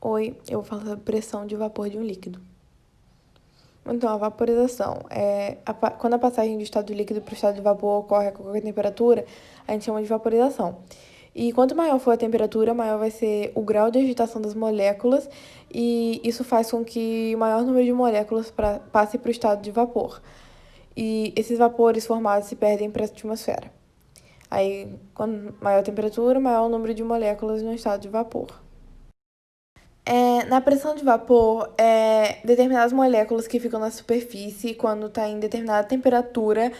Oi, eu vou falar sobre pressão de vapor de um líquido. Então, a vaporização quando a passagem do estado líquido para o estado de vapor ocorre a qualquer temperatura, a gente chama de vaporização. E quanto maior for a temperatura, maior vai ser o grau de agitação das moléculas, e isso faz com que o maior número de moléculas passe para o estado de vapor. E esses vapores formados se perdem para a atmosfera. Aí, quanto maior a temperatura, maior o número de moléculas no estado de vapor. Na pressão de vapor, determinadas moléculas que ficam na superfície, quando está em determinada temperatura,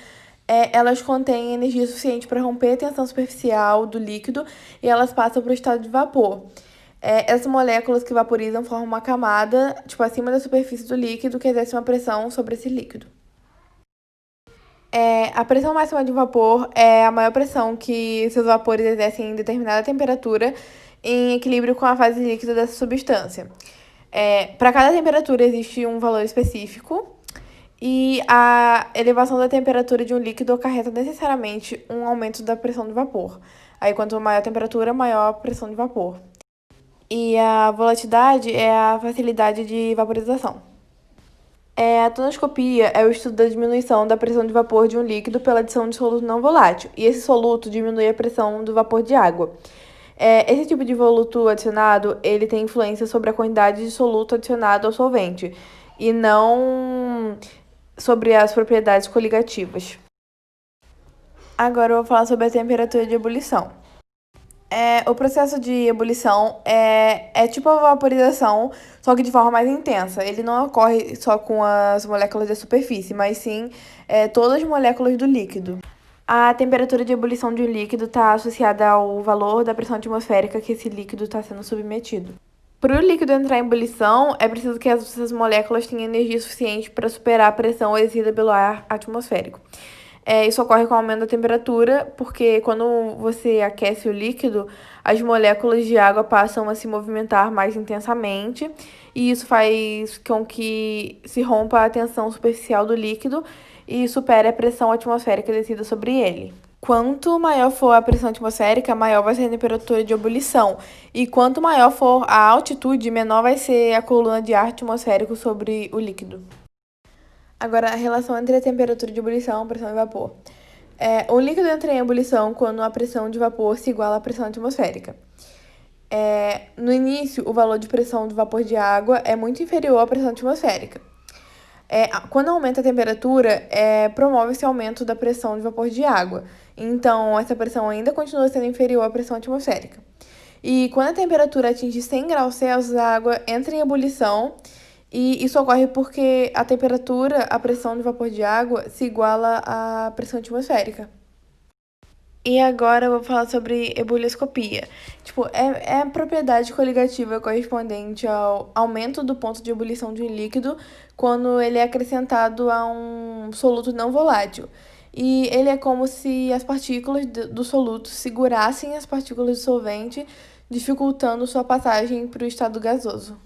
elas contêm energia suficiente para romper a tensão superficial do líquido e elas passam para o estado de vapor. Essas moléculas que vaporizam formam uma camada, tipo, acima da superfície do líquido, que exerce uma pressão sobre esse líquido. A pressão máxima de vapor é a maior pressão que seus vapores exercem em determinada temperatura, em equilíbrio com a fase líquida dessa substância. Para cada temperatura existe um valor específico, e a elevação da temperatura de um líquido acarreta necessariamente um aumento da pressão de vapor. Aí, quanto maior a temperatura, maior a pressão de vapor. E a volatilidade é a facilidade de vaporização. A tonoscopia é o estudo da diminuição da pressão de vapor de um líquido pela adição de soluto não volátil, e esse soluto diminui a pressão do vapor de água. Esse tipo de soluto adicionado, ele tem influência sobre a quantidade de soluto adicionado ao solvente, e não sobre as propriedades coligativas. Agora eu vou falar sobre a temperatura de ebulição. O processo de ebulição é tipo a vaporização, só que de forma mais intensa. Ele não ocorre só com as moléculas da superfície, mas sim todas as moléculas do líquido. A temperatura de ebulição de um líquido está associada ao valor da pressão atmosférica que esse líquido está sendo submetido. Para o líquido entrar em ebulição, é preciso que essas moléculas tenham energia suficiente para superar a pressão exercida pelo ar atmosférico. Isso ocorre com o aumento da temperatura, porque quando você aquece o líquido, as moléculas de água passam a se movimentar mais intensamente, e isso faz com que se rompa a tensão superficial do líquido e supere a pressão atmosférica exercida sobre ele. Quanto maior for a pressão atmosférica, maior vai ser a temperatura de ebulição. E quanto maior for a altitude, menor vai ser a coluna de ar atmosférico sobre o líquido. Agora, a relação entre a temperatura de ebulição, pressão e vapor. O líquido entra em ebulição quando a pressão de vapor se iguala à pressão atmosférica. No início, o valor de pressão do vapor de água é muito inferior à pressão atmosférica. Quando aumenta a temperatura, promove esse aumento da pressão de vapor de água. Então, essa pressão ainda continua sendo inferior à pressão atmosférica. E quando a temperatura atinge 100 graus Celsius, a água entra em ebulição, e isso ocorre porque a temperatura, a pressão de vapor de água, se iguala à pressão atmosférica. E agora eu vou falar sobre ebulioscopia. Tipo, é a propriedade coligativa correspondente ao aumento do ponto de ebulição de um líquido quando ele é acrescentado a um soluto não volátil. E ele é como se as partículas do soluto segurassem as partículas do solvente, dificultando sua passagem para o estado gasoso.